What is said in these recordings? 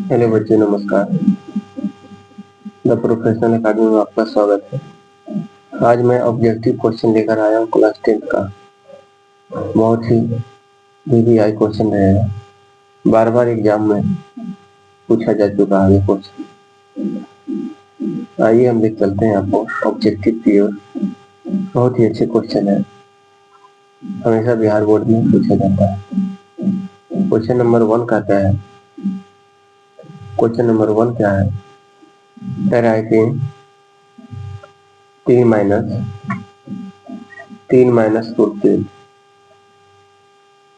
Hello बच्चों, नमस्कार। The professional academy में आपका स्वागत है। आज मैं ऑब्जेक्टिव क्वेश्चन लेकर आया हूँ क्लास 10 का। बहुत ही वीवीआई क्वेश्चन रहेगा। बार बार एग्जाम में पूछा जा चुका है ये क्वेश्चन। आइए हम देख चलते हैं आपको ऑब्जेक्टिव की ओर। बहुत ही अच्छे क्वेश्चन है, हमेशा बिहार बोर्ड में पूछा जाता है। क्वेश्चन नंबर 1 कहता है, क्वेश्चन नंबर 1 क्या है? कह रहा है कि 3 माइनस रूट 3।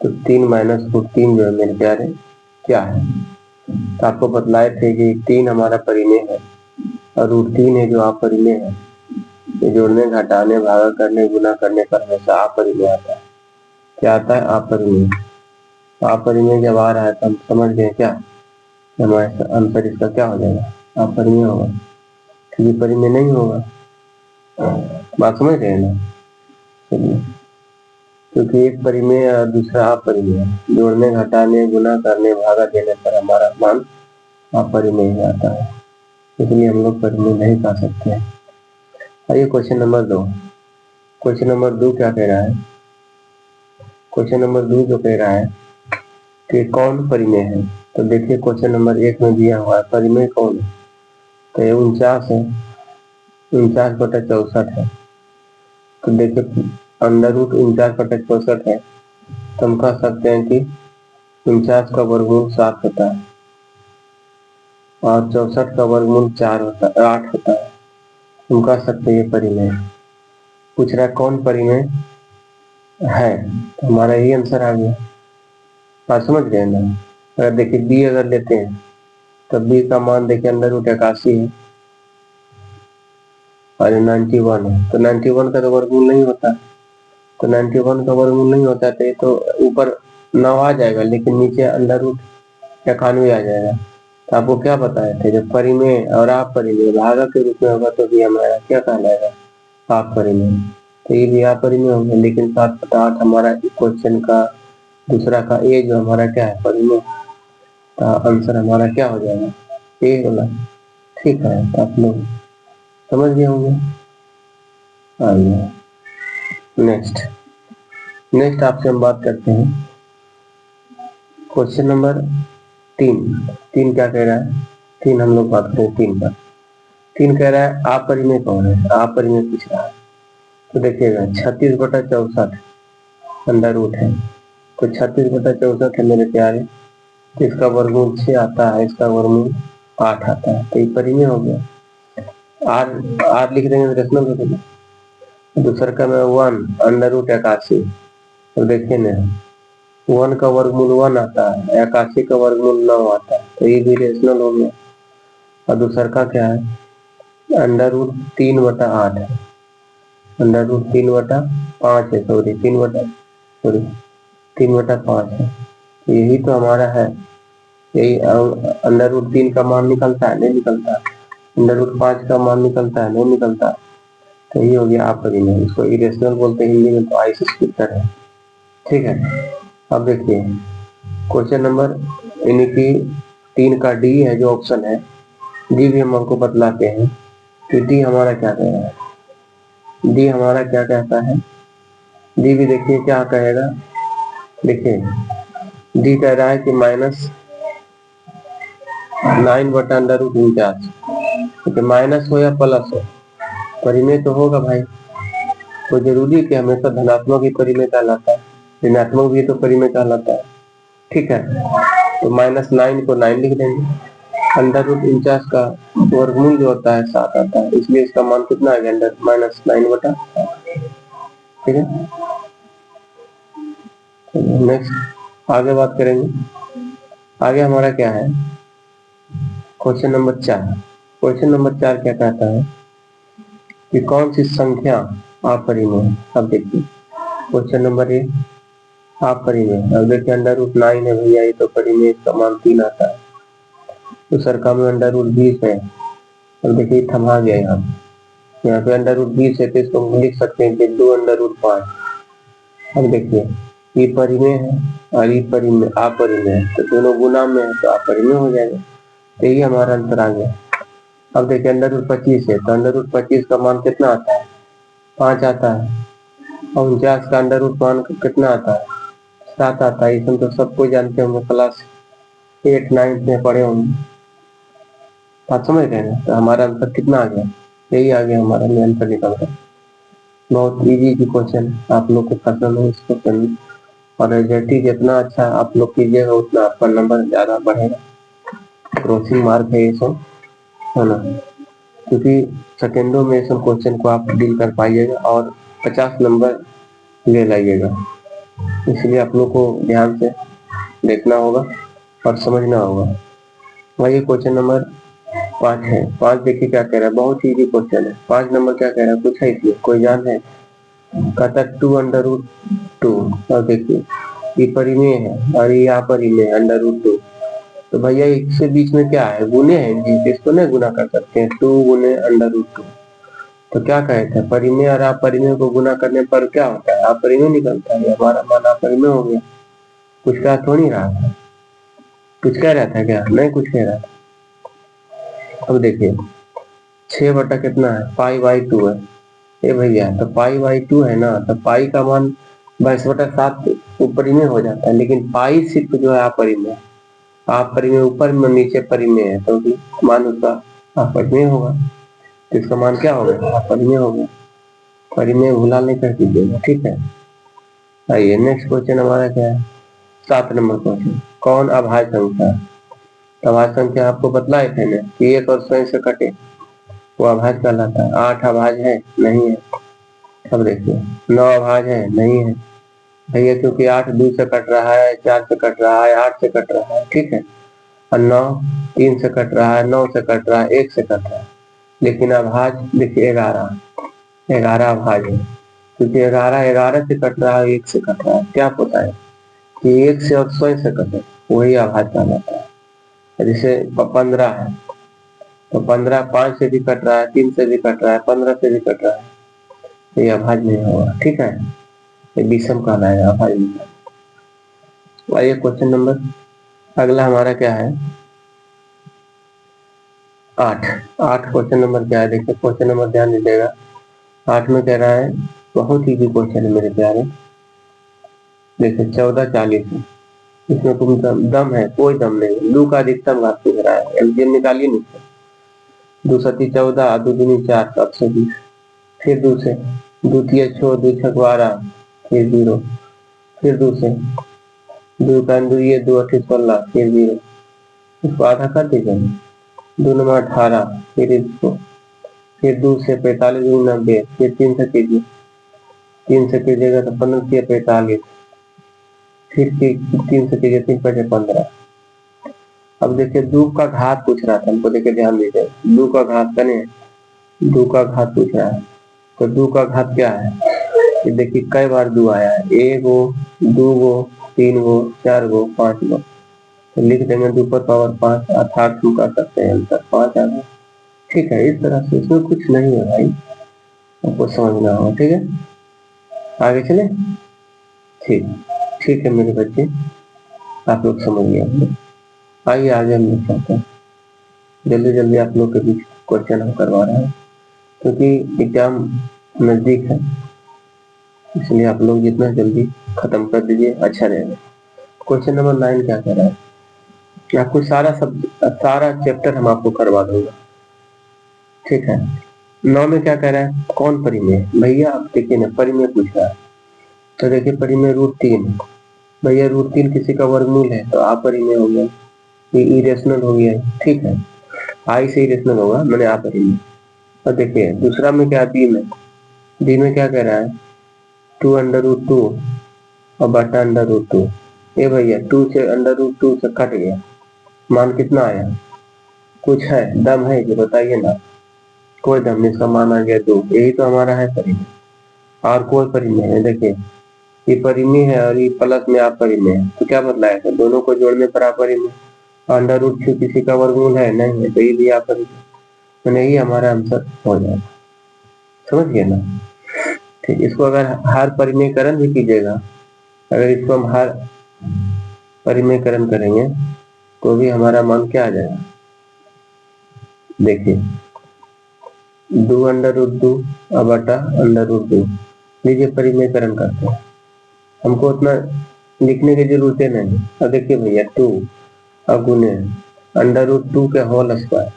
तो 3 माइनस रूट 3 जो है मेरे प्यारे क्या है? तो आपको बतलाए थे कि 3 हमारा परिमेय है और रूट 3 है जो अपरिमेय है। ये जोड़ने, घटाने, भागा करने, गुना करने पर हमेशा अपरिमेय आता है। क्या आता है? अपरिमेय। अपरिमेय जब आ रहा है तो हम समझ गए क्या, हमारे आंसर इसका क्या हो जाएगा? अपरिमेय होगा। क्योंकि परिमेय नहीं होगा। बात समझ रहे हैं ना? चलिए, क्योंकि एक परिमेय और दूसरा अपरिमेय, जोड़ने, घटाने, गुना करने, भागा देने पर हमारा मान अपरिमेय आता है, इसलिए हम लोग परिमेय नहीं पा सकते हैं। आइए क्वेश्चन नंबर 2। क्वेश्चन नंबर 2 क्या कह रहा है? क्वेश्चन नंबर 2 जो कह रहा है कि कौन परिमेय है। तो देखिए क्वेश्चन नंबर 1 में दिया हुआ है परिमेय कौन है। तो ये 49 है, 49/64 है। तो देखिए अंडर रूट 49/64 है, तो हम कह सकते हैं कि 49 का वर्गमूल 7 होता है और 64 का वर्गमूल 8 होता है। हम कह सकते हैं ये परिमेय। पूछ रहा है कौन परिमेय है, तो हमारा यही आंसर आ गया। बात समझ गए ना? अगर देखिए बी अगर लेते हैं तो बी का मान देखिए अंडर रूट 81 है और 91 है। तो 91 का तो वर्गमूल नहीं होता। तो 91 का वर्गमूल नहीं होता तो ये तो ऊपर 9 आ जाएगा, लेकिन नीचे अंडर रूट 91 आ जाएगा। तो आपको क्या बताए थे, जब परिमेय और अपरिमेय भागा के रूप में होगा तो भी हमारा क्या कहलाएगा? अपरिमेय। तो ये भी अपरिमेय हो गया, लेकिन 7/8 हमारा क्वेश्चन का दूसरा का ए जो हमारा क्या है? परिमेय। तो आंसर हमारा क्या हो जाएगा? ए वाला। ठीक है, तो आप लोग समझ गए होंगे। आइए नेक्स्ट आपसे हम बात करते हैं क्वेश्चन नंबर 3 क्या कह रहा है? 3 हम लोग बात करें 3 पर। 3 कह रहा है अपरिमेय कौन है? अपरिमेय पूछ रहा है। तो देखिएगा 36/64 अंडर रूट है। तो 36/64 है मेरे प्यारे, तो इसका वर्गमूल 6 आता है, इसका वर्गमूल 8 आता है। तो ये परिमेय हो गया। आर लिख देंगे तो रेशनल हो जाएगा। दूसरा का में 1 अंडर रूट 81। तो देखिए ना 1 का वर्गमूल 1 आता है, 81 का वर्गमूल 9 आता है। तो ये भी रेशनल हो गया। और दूसरा का क्या है? अंडर रूट 3/8 है, अंडर रूट 3/5 है, सॉरी 3/5 है। यही तो हमारा है। यही अंडर रूट 3 का मान निकलता है? नहीं निकलता। अंडर रूट 5 का मान निकलता है? नहीं निकलता। तो ये हो गया अपरिमेय। इसको इरेशनल बोलते हैं हिंदी में, तो आइस स्क्रिप्टर है। ठीक है, अब देखिए क्वेश्चन नंबर यानी कि 3 का डी है जो ऑप्शन है, डी भी हम आपको बतलाते हैं कि डी हमारा क्या कह रहा है। डी हमारा क्या कहता है? डी भी देखिए क्या कहेगा। देखिए डी कह रहा है कि -9/√49। तो माइनस हो या प्लस हो, परिमेय तो होगा भाई। तो जरूरी कि हमेशा धनात्मक ही परिमेय कहलाता है, ऋणात्मक भी तो परिमेय कहलाता है। ठीक है, तो -9 को 9 लिख देंगे। अंडर रूट 49 का वर्गमूल जो होता है 7 आता है, इसलिए इसका मान कितना आ गया? -9/7। ठीक है, नेक्स्ट आगे बात करेंगे। आगे हमारा क्या है? Question number 4। क्वेश्चन नंबर 4 क्या कहता है कि कौन सी संख्या अपरिमेय है? अब देखिए क्वेश्चन नंबर 1 अपरिमेय। अब देखिए अंडर रूट 9 है भैया, ये तो परिमेय, इसका मान 3 आता है। तो सरका में अंडर रूट 20 है। अब देखिए थमा गया यहाँ पे अंडर रूट 20 है, तो इसको हम लिख सकते हैं कि 2/5। अब देखिए ये परिमेय है और ये परिमेय अपरिमेय है, तो दोनों गुना में है तो अपरिमेय हो जाएगा। यही हमारा आंसर आ गया। अब देखिए अंडर रूट 25 है, तो अंडर रूट 25 का मान कितना आता है? 5 आता है। और 49 का अंडर रूट मान कितना आता है? 7 आता है। इसमें तो सबको जानते होंगे, क्लास 8 9 में पढ़े होंगे। बात समझ रहे हैं? तो हमारा आंसर कितना आ गया? यही आ गया हमारा आंसर निकल रहा है। बहुत इजी क्वेश्चन, आप लोग को पसंद है इस क्वेश्चन में। और रिजल्ट जितना अच्छा आप लोग कीजिएगा उतना आपका नंबर ज्यादा बढ़ेगा। क्रॉसिंग मार्क है ये सब, है ना, क्योंकि सेकेंडों में सब क्वेश्चन को आप डील कर पाइएगा और 50 नंबर ले लाइएगा। इसलिए आप लोग को ध्यान से देखना होगा और समझना होगा। वही क्वेश्चन नंबर 5 है। 5 देखिए क्या कह रहा है, बहुत इजी क्वेश्चन है। 5 नंबर क्या कह रहा है, कुछ है इसमें, कोई जान है? कहता 2 अंडर रूट 2। और देखिए ये परिमेय है और ये यहाँ परिमेय अंडर रूट 2। तो भैया इसके बीच में क्या है, गुने हैं जी, इसको नहीं गुना कर सकते हैं। 2 गुने अंडर रूट 2। तो क्या कहते हैं, परिमेय और अपरिमेय को गुना करने पर क्या होता है? अपरिमेय निकलता है। हमारा मान अपरिमेय हो गया। कुछ कह थोड़ी रहा था, कुछ कह रहा था क्या? नहीं कुछ कह रहा था। अब देखिए 6 बटा कितना है, पाई बाई 2 है। ये भैया तो पाई बाई 2 है ना, तो पाई का मान 22/7 परिमेय हो जाता है, लेकिन पाई सिर्फ जो है अपरिमेय। अपरिमेय ऊपर में नीचे परिमेय है, तो मान उसका अपरिमेय होगा। तो इसका मान क्या हो गया? अपरिमेय हो गया। परिमेय भूला नहीं कर दीजिएगा, ठीक है। आइए नेक्स्ट क्वेश्चन हमारा क्या है, 7 नंबर क्वेश्चन। कौन अभाज्य संख्या है? तो अभाज्य संख्या आपको बतलाए थे ना कि 1 और 100 से कटे वो अभाज्य कहलाता है। 8 अभाज्य है? नहीं है। अब देखिए 9 अभाज्य है? नहीं है भैया, क्योंकि 8 2 से कट रहा है, 4 से कट रहा है, 8 से कट रहा है, ठीक है। और 9 3 से कट रहा है, 9 से कट रहा है, 1 से कट रहा है। लेकिन अभाज्य देखिए 11 अभाज्य है, क्योंकि 11 से कट रहा है, 1 से कट रहा है। क्या पता है कि 1 से और 100 से कटे, वही अभाज्य कहलाता है। जैसे 15 है, तो 15 5 से भी कट रहा है, 3 से भी कट रहा है, 15 से भी कट रहा है, तो ये अभाज्य नहीं होगा, ठीक है। ये विषम कहलाएगा, अभाज्य नहीं। आइए क्वेश्चन नंबर अगला हमारा क्या है, 8 क्वेश्चन नंबर क्या है, देखिए क्वेश्चन नंबर ध्यान दीजिएगा। 8 में कह रहा है, बहुत ही क्वेश्चन है मेरे प्यारे। देखिए 1440 है, इसमें तुम दम है? कोई दम नहीं। लू का अधिकतम घात पूछ रहा है, एलसीएम निकालिए नीचे। 2 सती 14, 2 दूनी 4, 720। फिर 2 से, 2 तिया 6, 2 छक 12, फिर 0। फिर 2 से, 2 का 2 ये 2 8 16, फिर 0। इसको आधा कर दीजिए, 2 नंबर 18, फिर इसको, फिर 2 से 45 2 90, फिर 3 से कीजिए, 3 से कीजिएगा तो 15 से 45, फिर 3 से कीजिए, 3 5 15। अब देखिए 2 का घात पूछ रहा था हमको, देखिए ध्यान दीजिए, 2 का घात करें, 2 का घात पूछ रहा है। तो 2 का घात क्या है, ये देखिए कई बार 2 आया है, 1 गो, 2 गो, 3 गो, 4 गो, 5 गो। तो लिख देंगे 2 पर पावर 5, अर्थात 2 कर सकते हैं आंसर 5 आ गया, ठीक है। इस तरह से इसमें कुछ नहीं है भाई, आपको समझना होगा, ठीक है। आगे चले, ठीक है मेरे बच्चे, आप लोग समझ गए। आइए आगे हम लोग चलते हैं, जल्दी जल्दी आप लोग के बीच क्वेश्चन हम करवा रहे हैं, क्योंकि एग्जाम नजदीक है, इसलिए आप लोग जितना जल्दी खत्म कर दीजिए अच्छा रहेगा। क्वेश्चन नंबर 9 क्या कह रहा है कि आपको सारा चैप्टर हम आपको करवा दूंगा, ठीक है। 9 में क्या कह रहा है, कौन परिमेय? भैया आप देखिए ना, परिमेय पूछ रहा है। तो देखिए परिमेय √3, भैया √3 किसी का वर्गमूल है तो अपरिमेय हो गया, ये इरेशनल हो गया, ठीक है। आई से इरेशनल होगा, मैंने अपरिमेय। और देखिए दूसरा में क्या, बी में क्या कह रहा है, 2 अंडर रूट 2 और बटा अंडर रूट 2। ये भैया 2 से अंडर रूट 2 से कट गया, मान कितना आया? कुछ है, दम है कि बताइए ना। कोई दम नहीं, इसका मान आ गया 2। यही तो हमारा है परिमेय, और कोई परिमेय है। देखिए ये परिमेय है और ये प्लस में अपरिमेय है, तो क्या बदलाया था, दोनों को जोड़ने पर अपरिमेय। अंडर रूट 2 किसी का वर्गमूल है? नहीं है, तो ये भी अपरिमेय, तो नहीं हमारा आंसर हो जाएगा, समझ गए ना। ठीक, इसको अगर हर परिमेयकरण भी कीजिएगा, अगर इसको हम हर परिमेयकरण करेंगे तो भी हमारा मान क्या आ जाएगा, देखिए 2 अंडर रूट 2 बटा अंडर रूट 2, लीजिए परिमेयकरण करते हैं, हमको उतना लिखने की जरूरत है नहीं। अब देखिए भैया 2 और गुने अंडर रूट 2 के होल स्क्वायर,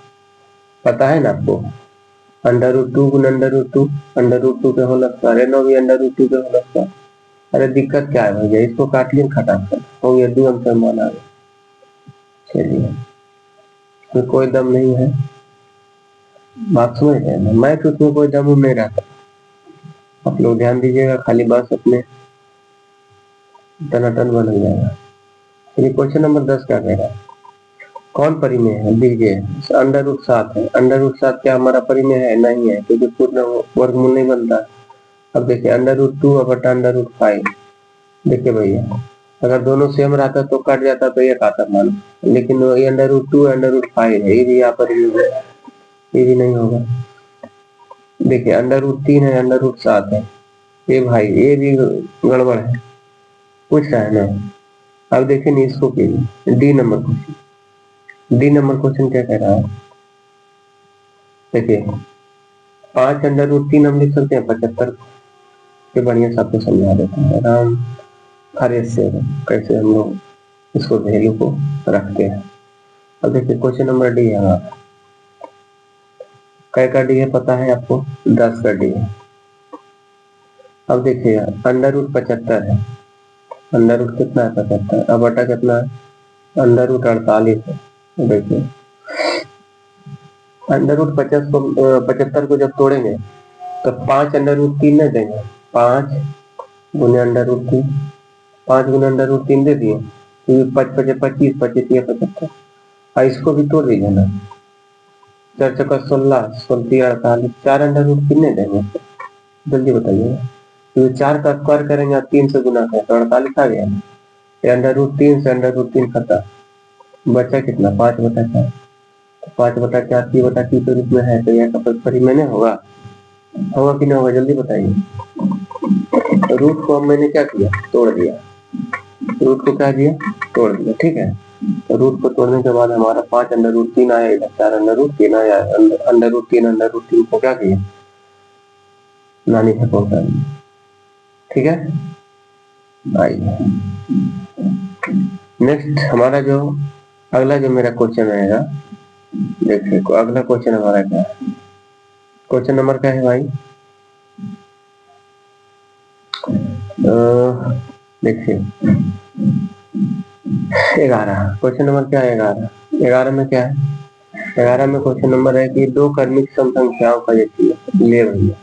पता है ना आपको, अंडर रूट 2 गुना अंडर रूट 2, अंडर रूट 2 के होल स्क्वायर है, नो भी अंडर रूट 2 के होल स्क्वायर। अरे दिक्कत क्या है भैया, इसको काट लिए खटाखट हो गया 2 अंक मान आ गया। चलिए इसमें कोई दम नहीं है, बात समझ रहे हैं ना, मैथ उसमें कोई दम नहीं रहता, आप लोग ध्यान दीजिएगा, खाली बस अपने टनाटन बन जाएगा। चलिए क्वेश्चन नंबर 10 क्या कह रहा है, कौन परिमेय है, दीजिए अंडर रूट 7 है, अंडर रूट 7 क्या हमारा परिमेय है, नहीं है, क्योंकि पूर्ण वर्गमूल नहीं बनता। अब देखिए अंडर रूट 2 बटा अंडर रूट 5, देखिए भैया अगर दोनों सेम रहता तो कट जाता तो एक आता मान, लेकिन ये अंडर रूट 2 अंडर रूट 5 है, ये भी यहाँ पर ये भी नहीं होगा। देखिए अंडर रूट 3 है, अंडर रूट 7 है, ये भाई ये भी गड़बड़ है, पूछ रहा है ना। अब देखिए नहीं इसको कीजिए, डी नंबर क्वेश्चन क्या कह रहा है, देखिए 5 अंडर रूट 3 हम लिख सकते हैं 75 के, बढ़िया से आपको समझा देते हैं आराम हरे से कैसे हम लोग इसको वैल्यू को रखते हैं। अब देखिए क्वेश्चन नंबर डी है, कै का डी है पता है आपको, 10 का डी है। अब देखिए अंडर रूट 75 है, अंडर रूट कितना है 75, अब बटा कितना है अंडर रूट 48 है। देखिए अंडर रूट 75 को जब तोड़ेंगे तो 5 अंडर रूट 3 नहीं देंगे, 5 गुने अंडर रूट 3, 5 गुने अंडर रूट 3 दे दिए, 5 5 25 25 75, और इसको भी तोड़ दीजिए ना, 4 चौका 16 16 48, 4 अंडर रूट कितने देंगे, जल्दी बताइएगा, तो 4 का स्क्वायर करेंगे और 3 से गुना करें तो 48 आ गया ना, अंडर रूट 3 से अंडर रूट 3 खत्म, बचा कितना 5 बटा 4, 5 बटा 4 3 बटा 3 के रूप में है, तो यह का परिमेय नहीं होगा, होगा कि नहीं होगा जल्दी बताइए। तो रूट को मैंने क्या किया, तोड़ दिया, रूट को क्या दिया, तोड़ दिया, ठीक है। तो रूट को तोड़ने के बाद हमारा 5 अंडर रूट 3 आया, इधर 4 अंडर रूट 3 आया, अंडर रूट 3 को क्या किया, नानी से पहुंचा दिया, ठीक है। आइए नेक्स्ट हमारा जो अगला जो मेरा क्वेश्चन आएगा, देखिए अगला क्वेश्चन हमारा क्या है, क्वेश्चन नंबर क्या है भाई, देखिए 11, क्वेश्चन नंबर क्या है 11, 11 में क्या है, 11 में क्वेश्चन नंबर है कि 2 क्रमिक सम संख्याओं का ये ले भैया,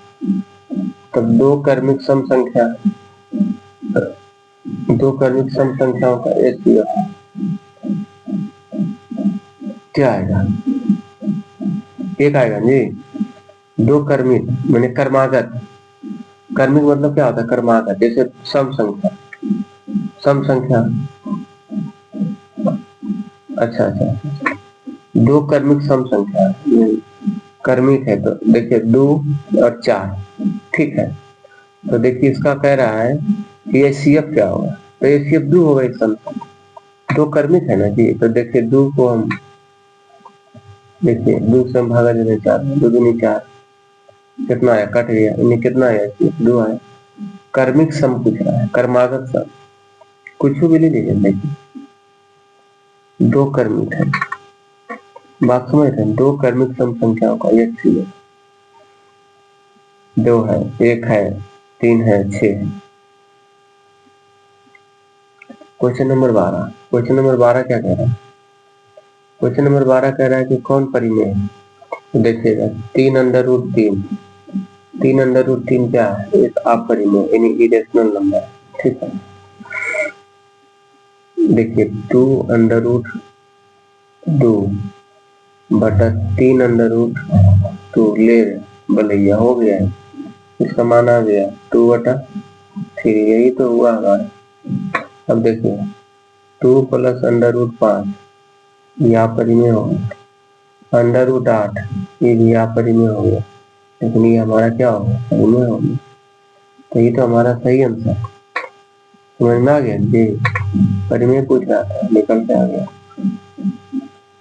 तब 2 क्रमिक सम संख्या, 2 क्रमिक सम संख्याओं का एचसीएफ क्या आएगा, एक आएगा जी, 2 क्रमिक मैंने क्रमागत, क्रमिक मतलब क्या होता है क्रमागत, जैसे सम संख्या, सम संख्या, अच्छा 2 क्रमिक सम संख्या क्रमिक है, तो देखिए 2 और 4, ठीक है। तो देखिए इसका कह रहा है कि एचसीएफ क्या होगा, तो एचसीएफ 2 होगा इस सम, 2 क्रमिक है ना जी, तो देखिए 2 को हम देखिए 2 से हम भागा देंगे 4, 2 दूनी 4, कितना आया कट गया, इन्हें कितना आया 2 आया, कर्मिक सम पूछ रहा है, कर्मागत सम, कुछ भी ले लीजिए, देखिए 2 कर्मिक है, बात समझ रहे हैं, 2 कर्मिक सम संख्याओं का एचसीएफ 2 है, 1 है, 3 है, 6 है। क्वेश्चन नंबर 12, क्वेश्चन नंबर 12 क्या कह रहा है, क्वेश्चन नंबर 12 कह रहा है कि कौन परिमेय है, तो देखिएगा 3 अंडर रूट 3, 3 अंडर रूट 3 क्या है, एक आप परिमेय यानी इरेशनल नंबर है, ठीक है। देखिए 2 अंडर रूट 2 बटा 3 अंडर रूट 2 ले भैया हो गया है, इसका मान आ गया 2 बटा 3, यही तो हुआ हमारा। अब देखिए 2 प्लस अंडर रूट 5 यहाँ परिमेय हो गया, अंडर रूट 8 ये भी यहाँ परिमेय हो गया, लेकिन ये हमारा क्या होगा परिमेय हो गया, तो ये तो हमारा सही आंसर है, समझ में आ गया जी, परिमेय पूछ रहा था निकल के आ गया,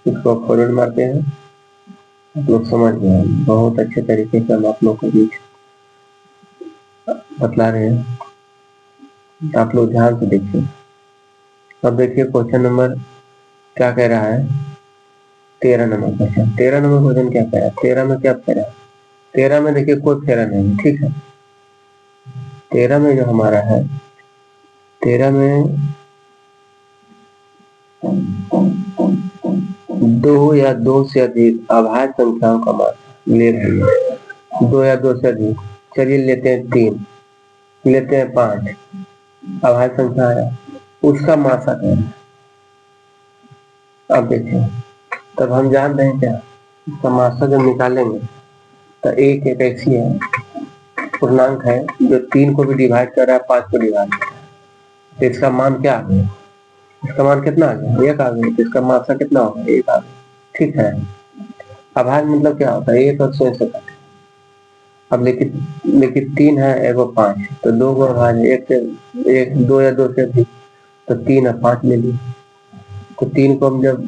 इसको फॉरवर्ड मारते हैं, आप लोग समझ गए, बहुत अच्छे तरीके से हम आप लोग को बीच बतला रहे हैं, आप लोग ध्यान से देखिए। अब देखिए क्वेश्चन नंबर क्या कह रहा है, 13 नंबर क्वेश्चन। 13 नंबर क्वेश्चन क्या कह रहा है, 13 में क्या कह रहा है, 13 में देखिए कोई फेरा नहीं है, ठीक है। 13 में जो हमारा है, 13 में 2 या 2 से अधिक अभाज्य संख्याओं का मान ले रही है। 2 या 2 से अधिक, चलिए लेते हैं 3, लेते हैं 5, अभाज्य संख्या आया, उसका मासा कह रहा है। अब देखिए, तब हम जान रहे हैं क्या, इसका मासा जब निकालेंगे तो एक ऐसी है पूर्णांक है जो 3 को भी डिवाइड कर रहा है, 5 को डिवाइड कर रहा है, तो इसका मान क्या आ गया, इसका मान कितना आ गया, 1 आ गया, तो इसका मासा कितना होगा, 1 आ गया, ठीक है। अभाज्य मतलब क्या होता है, 1 और 100 से काटे। अब लेकिन 3 है, 1 और 5, तो 2 को अभाज्य, 1 से 1, 2 या 2 से अधिक, तो 3 और 5 ले लिए, तो 3 को हम जब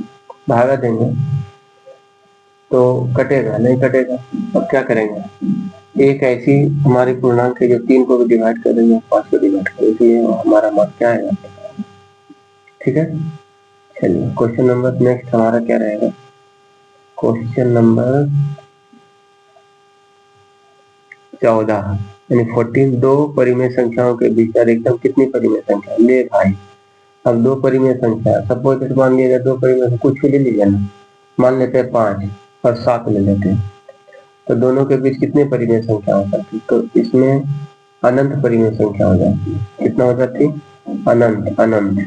भागा देंगे तो कटेगा नहीं, कटेगा। अब क्या करेंगे, एक ऐसी हमारी पूर्णांक है जो 3 को भी डिवाइड कर देंगे, 5 को डिवाइड कर देंगे, हमारा मान क्या आएगा, ठीक है। चलिए क्वेश्चन नंबर नेक्स्ट हमारा क्या रहेगा, क्वेश्चन नंबर 14 यानी 14, 2 परिमेय संख्याओं के बीच अधिकतम कितनी परिमेय संख्या ले भाई। अब 2 परिमेय संख्या, सपोज मान लिया जाए 2 परिमेय, कुछ भी ले लीजिए ना, मान लेते हैं 5 और 7 ले लेते हैं, तो दोनों के बीच कितने परिमेय संख्या हो सकती, तो इसमें अनंत परिमेय संख्या हो जाती है। कितना हो जाती, अनंत, अनंत,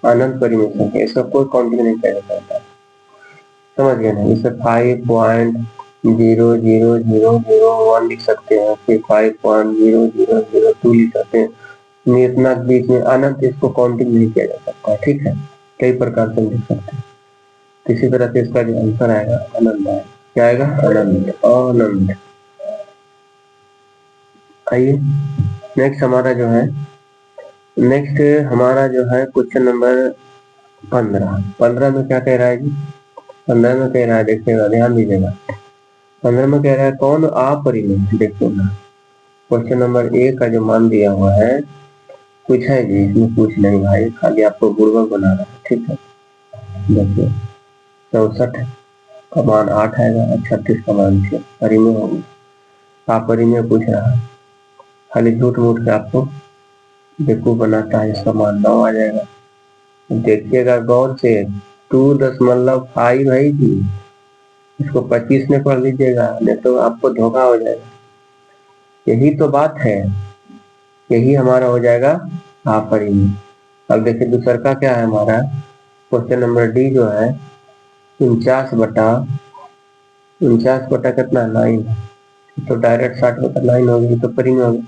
अनंत परिमेय संख्या, इसका कोई काउंटिंग नहीं किया जा सकता, समझ गए ना। इसे 5.000001 लिख सकते हैं, फिर 5.0002 लिख सकते हैं, इतना बीच में अनंत, इसको काउंटिंग नहीं किया जा सकता, ठीक है। कई प्रकार से लिख सकते हैं, इसी तरह से इसका जो आंसर आएगा अनंत आएगा, क्या आएगा, अनंत, अनंत। आइए नेक्स्ट हमारा जो है, नेक्स्ट हमारा जो है क्वेश्चन नंबर 15 में क्या कह रहा है जी, 15 में कह रहा है, देखिएगा ध्यान दीजिएगा, 15 में कह रहा है कौन अपरिमेय, देखो ना क्वेश्चन नंबर 1 का जो मान दिया हुआ है, कुछ है जी इसमें, कुछ नहीं भाई, खाली आपको बुड़बक बना रहा है, ठीक है। देखिए 64 का मान 8 आएगा, 36 का मान 6, परिमेय होगा, अपरिमेय पूछ रहा है, खाली झूठ मूठ के आपको बेवकूफ बनाता है, इसका मान 9 आ जाएगा। देखिएगा गौर से, 2.5 है जी, इसको 25 में पढ़ लीजिएगा, नहीं तो आपको धोखा हो जाएगा। यही तो बात है, यही हमारा हो जाएगा अपरिमेय। अब देखिए दूसरा का क्या है हमारा, क्वेश्चन नंबर डी जो है 49 बटा कितना 9, तो डायरेक्ट 60/9 होगी, तो परिमेय होगी।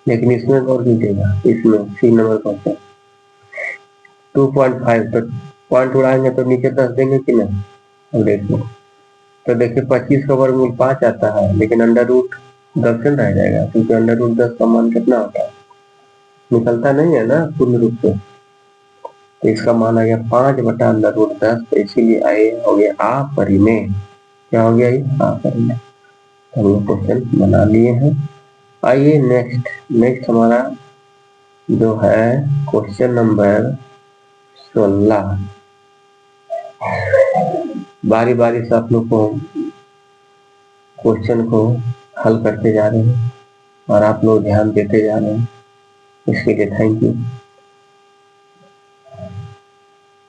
लेकिन इसमें गौर कीजिएगा, इसमें सी नंबर क्वेश्चन 2.5, तो पॉइंट उड़ाएंगे तो नीचे 10 देंगे कि नहीं। अब देखिए, तो देखिए 25 का वर्गमूल 5 आता है, लेकिन अंडर रूट 10 से रह जाएगा, क्योंकि अंडर रूट 10 का मान कितना होता है, निकलता नहीं है ना पूर्ण रूप से, तो इसका मान आ गया 5/√10, तो इसीलिए आए हो गया अपरिमेय। क्या हो गया ये, अपरिमेय। हम लोग क्वेश्चन बना लिए हैं। आइए नेक्स्ट हमारा जो है क्वेश्चन नंबर 16, बारी बारी से आप लोग को क्वेश्चन को हल करते जा रहे हैं और आप लोग ध्यान देते जा रहे हैं, इसके लिए थैंक यू।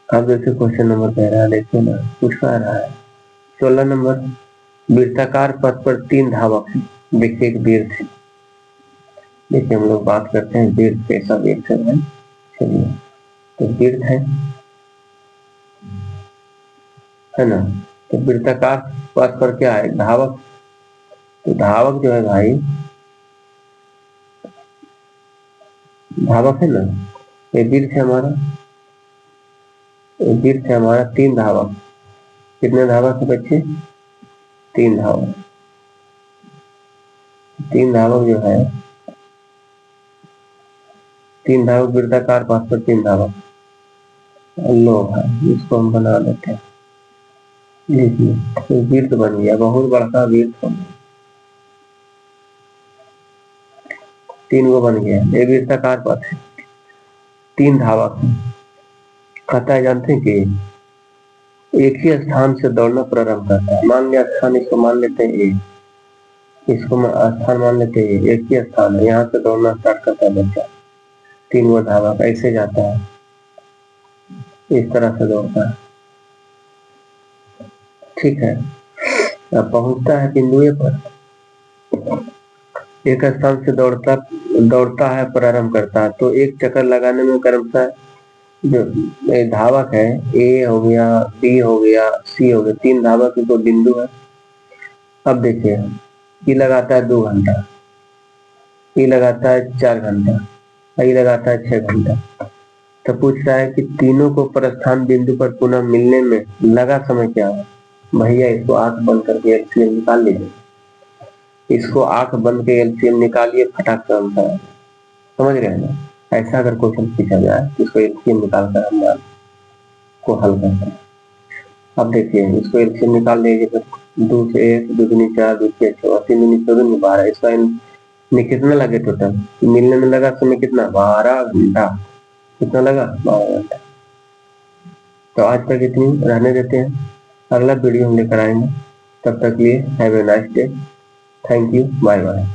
अब देखिए क्वेश्चन नंबर कह रहा है, देखिए ना कुछ कह रहा है 16 नंबर, वृत्ताकार पथ पर 3 धावक है। देखिए एक वृत्त है, देखिए हम लोग बात करते हैं वृत्त कैसा वृत्त है। चलिए तो वृत्त है ना, तो वृत्ताकार पथ पर क्या है, धावक। तो धावक जो है भाई, धावक है ना, ये वृत्त है हमारा, वृत्त है हमारा 3 धावक। कितने धावक है बच्चे, 3 धावक। 3 धावक जो है, 3 धावक वृत्ताकार पथ पर 3 धावक। लो भाई इसको हम बना देते हैं, लीजिए, तो वृत्त बन गया, बहुत बड़ा वृत्त बन गया, 3 गो बन गया। ये वृत्ताकार पथ है, 3 धावक है। कहता है जानते हैं कि एक ही स्थान से दौड़ना प्रारंभ करता है। मान लिया स्थान, इसको मान लेते हैं ए, इसको स्थान मान लेते हैं, एक ही स्थान है, यहाँ से दौड़ना स्टार्ट करता है बच्चा, 3 गो धावक ऐसे जाता है, इस तरह से दौड़ता है, ठीक है। अब पहुंचता है बिंदु ए पर, एक स्थान से दौड़ता है, प्रारंभ करता है, तो एक चक्कर लगाने में क्रमशः जो धावक है, ए हो गया, बी हो गया, सी हो गया, 3 धावक को बिंदु है। अब देखिए, ई लगाता है 2 घंटा, ई लगाता है 4 घंटा, ई लगाता है 6 घंटा। तो पूछ रहा है कि तीनों को प्रस्थान बिंदु पर पुनः मिलने में लगा समय क्या है। भैया इसको आंख बंद करके एलसीएम निकाल लीजिए, इसको आंख बंद के एलसीएम निकालिए, फटाक से आंसर है। समझ रहे हैं ना? ऐसा अगर क्वेश्चन पूछा जाए, इसको एलसीएम निकाल कर हम मान को हल करते हैं। अब देखिए, इसको एलसीएम निकाल लीजिए, फिर 2 से 1, 2 दूनी 4, 2 6 6, 3 दूनी 14, 12, इसका में कितना लगे टोटल? मिलने में लगा समय कितना? 12 घंटा। कितना लगा? 12 घंटा। तो आज तक इतनी रहने देते हैं, अगला वीडियो हम लेकर आएंगे। तब तक लिए have a nice day, thank you, bye bye.